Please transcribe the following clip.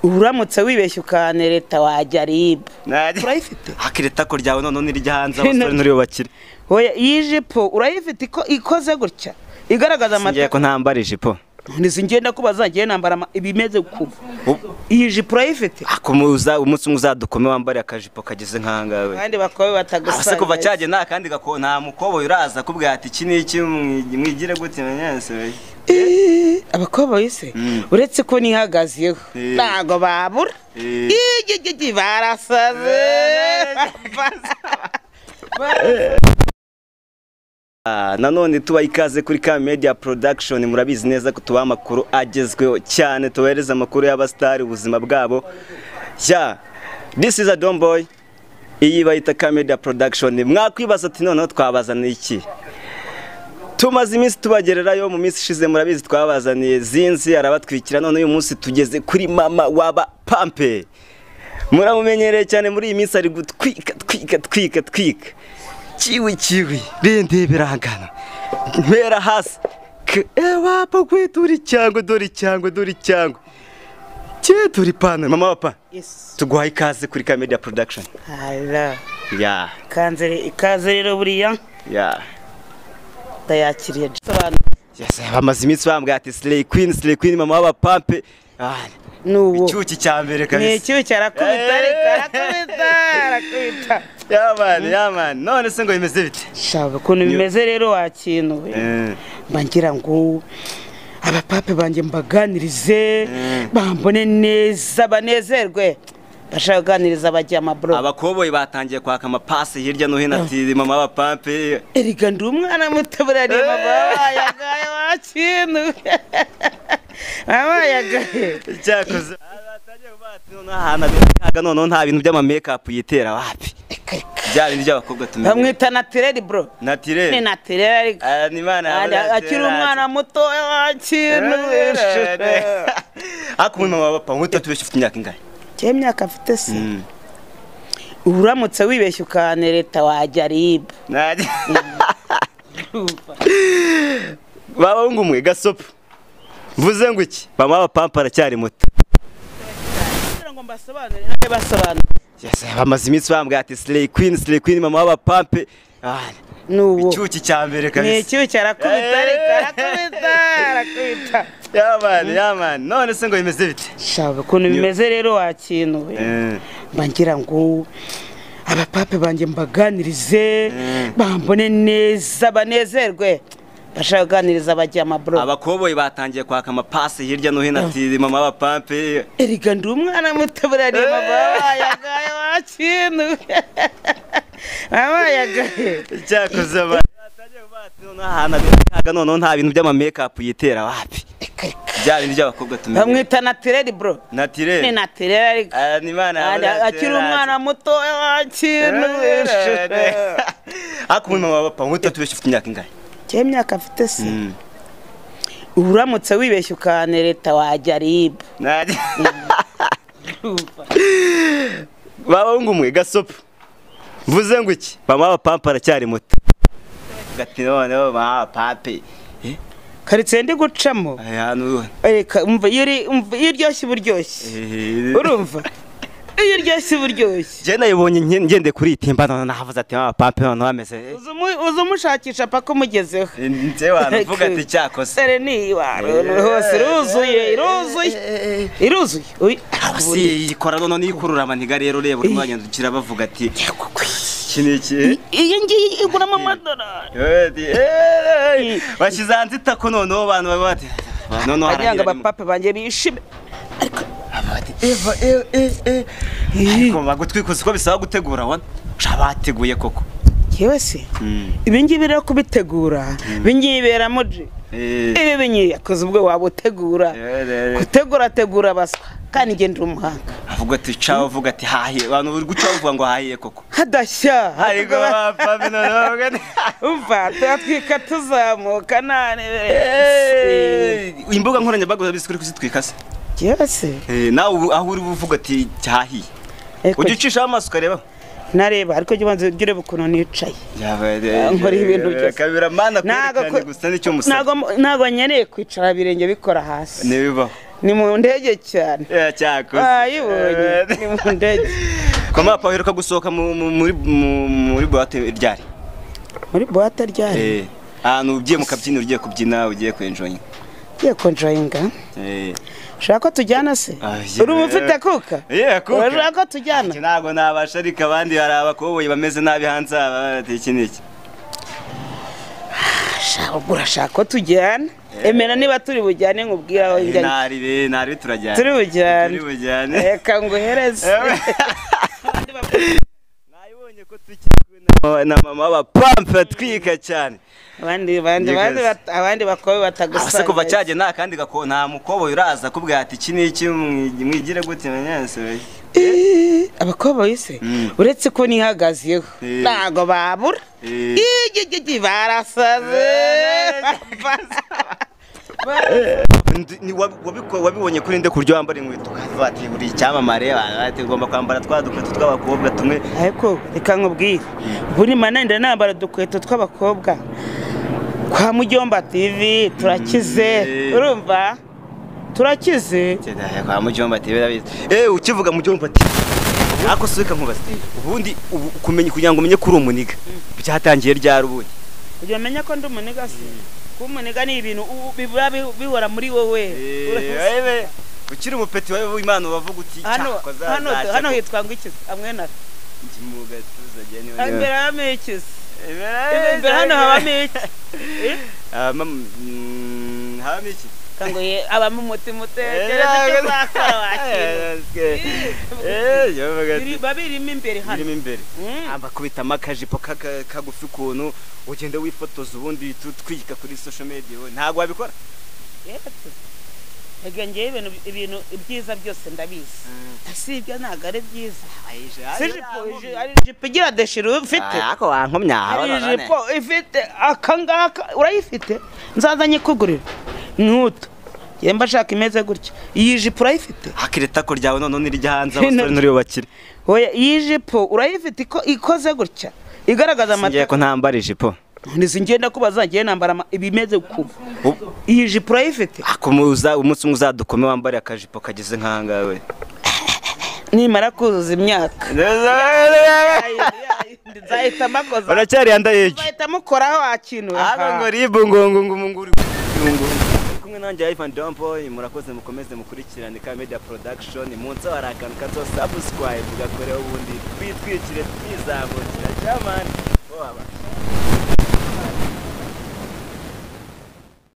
uramutse wibeshye ukanereta wajya RIB urayifite akireta ko ryawe none nirya hanze abasore nturiyo bakire oya yijipo urayifite ikoze gutya igaragaza amata ngiye ko ntambara ijipo nizingenda kubaza ngiye nambara ibimeze kuba iyi jipo urayifite akumuza umunsi uzadukome wambare akajipo kageze nkangawe kandi bakobe batagusanga ase kuva cyaje nta kandi nta mukobo uraza kubwa ati iki niki mwigire gute nyanse abakobwa yise uretse ko nihagazeho ntago babura barasaze nanone tuba ikaze kuri Ka Media Production murabizi neza ko tuba amakuru agezweho cyane tubereza amakuru y'abastari ubuzima bwabo this is a Don Boy iyi bayita Ka Media Production mwakwibaza ati noneho twabazaniye iki tumaze iminsi tubagererayo mu minsi ishize murabizi twabazaniye Zinzi arabatwikira none uyu munsi tugeze kuri mama waba Pampe muramumenyereye cyane muri iyi minsi ari gutwika kiwi rende birangana mpera hasi ewa pokwe turi cyango dori cyango turi pana mama wapa tuguhaye ikaze kuri Ka Media Production hala ikaze rero buriya tayakiriye bamaze iminsi bambwira ati Slay Queen mama waba Pampe nuwo icyuki cyambere kabisa ni icyuki arakubita Yaman none se ngo bimeze bite shaba kuntu bimeze rero wakintu bangira ngo abapape banje mbaganirize bambone neza banezerwe bashaganiriza bajya amabro abakoboyi batangiye kwaka amapasi hirya no hino ati mama waba Pampe eriga ndi umwana mutabura mama yagaye wakintu yagaye cyakoze none nta bintu by'ama makeup yitera wapi bya bintu by'abakobwa tumenye bamwita naturel bro ni naturel ni mana akiri umwana muto wakintu akumwe mama papa nkuta tubeshye ufite imyaka ingahe imyaka afite se uramutse wibeshye ukanereta wajya RIB baba ngumwe gasopo mvuze ngo iki mama waba Pampe aracyari muto ngo mbasobanurire bamaze iminsi bambwira ati Slay Queen mama waba Pampe nuwo icyuki cyambere kabisa ni icyuki arakubita Yaman none se ngo bimeze bite shaba kuntu bimeze rero wakintu bangira ngo abapape banje mbaganirize bambone neza banezerwe bashaganiriza bajya amabro abakoboyi batangiye kwaka amapasi hirya no hino ati mama waba Pampe eriga ndi umwana mutabura mama yagaye wakintu yagaye cyakoze none nta bintu by'ama makeup yitera wapi bya bintu by'abakobwa tumenye bamwita naturel bro ni naturel ni mana akiri umwana muto wakintu akumwe mama papa nkuta tubeshye ufite imyaka ingahe imyaka afite se uramutse wibeshye ukanereta wajya RIB baba ngumwe gasopo mvuze ngo iki mama waba Pampe aracyari muto gati none mama Pampe karitsiye ndi gucamo umva iryoshye uburyoshye urumva iyo ryose uburyoshye je nayibonye ngende kuri itimba none nahavuze ati mama Pampe none ameze uzumushakisha paka mugezeho nze wanavuga ati cyakose sere ni waro hose iruzuye si ikora none ikurura amaniga rero reba urwanya ndukira bavuga ati kiniki iyi ngiyi igura $100 bashize anzita ko none abantu babati none haranga abapape banje bishime ariko bagutwikuza ko bisaba gutegura wana shabateguye koko yewe se ibingibi rero kubitegura binyibera moje ibi binyiyakoze ubwo wabutegura gutegura baswa kandi ngende umuhanga avuga ati caho avuga ati hahiye abantu buri guca bavuga ngo hahiye koko hadashya ariko bapfa none umva twatwika tuzamuka nane imbuga nkoranyambaga bisikuri kuzitwikase yewe se nawe aho uri buvuga ati hahiye ugicisha amaso kareba nareba ariko gibanze gire bukuno nicaye nkora ibintu byose kabira mana kwerekanye gusa nicyo musaba nago nyereye kwicara birenge bikora hasi nibibaho ni mu ndege cyane cyakoze ayibonye ni mu ndege koma papa uheruka gusohoka muri boîte ryari muri boîte ryari ahantu ugiye mu kabyiniro ugiye kubyina ugiye kwenjoyinga ugiye kwenjoyinga ushaka ko tujyana se uri ufite kuka ushaka ko tujyana ntabwo nabasha ariko abandi hari abakoboyi bameze nabi hanze iki n'iki urashaka ko tujyana emera niba turi bujyane nkubwira aho njya nari turajyana turi bujyane reka nguhereze nayibonye ko tukiri na mama bapampa twika cyane abandi bakobe batagusanga kuva cyaje nta kandi nta mukoboyi uraza kubwira ati iki n'iki mwigire gute menyense abakoboyi se uretse ko nihagazeho ntago babura barasaze wabibonye kuri nde kuryo wambara inkweto ukavati buri cyamamare bagomba kwambara twadukweto tw'abakobwa tumwe ariko reka nkubwire buri manende nambara dukweto tw'abakobwa kwa Mujyomba TV turakize urumva turakize kwa Mujyomba TV urabizi ukivuga Mujyomba TV ako suka nkubaza ubundi kumenya kugira ngo umenye kuri umuniga byatangiye ryari ubundi kugira umenye ko ndi umuniga se kumuniga ni ibintu bihora muri wowe ukiri umupeti wawe w'Imana bavuga uti hano hitwa ngo iki amwena ndimuga tuzajye niwe imbere y'amekisi imbere hano habamo iki habamo iki kango abamo umutima utekereza icyo zakora wakira babirimo imbere hano birimo imbere bakubita amakajipo kagufi ukuntu ugenda wifotoza ubundi twika kuri social media ntabwo wabikora ega ngewe ibintu byiza byose ndabizi sibyo ntabwo ari byiza ari ijipo igira deshiro ufite ako wankomya ari ijipo ifite akangaka urayifite nzazanye kugurira nuto yemba shaka imeze gutya iyi jipo urayifite hakireta ko ryawe none nirya hanze abasore nuri bakire oya iyi jipo urayifite ikoze gutya igaragaza amata ngiye ko ntambara ijipo nizi ngenda kubaza ngiye nambara ibimeze kuba iyi jipo urayifite akumuza umunsi uzadukome wambara akajipo kageze nkangawe nimara kuzuza imyaka nzahita makoza baracyari yandayeje nzahita mukoraho akintu ngo ribungongo kumwe nanjye Ivan Domboy murakoze mukomeze mukurikirane ka Media Production munsi warakantu kazo subscribe ugakoreho ubundi twitwikire twizamukira jamani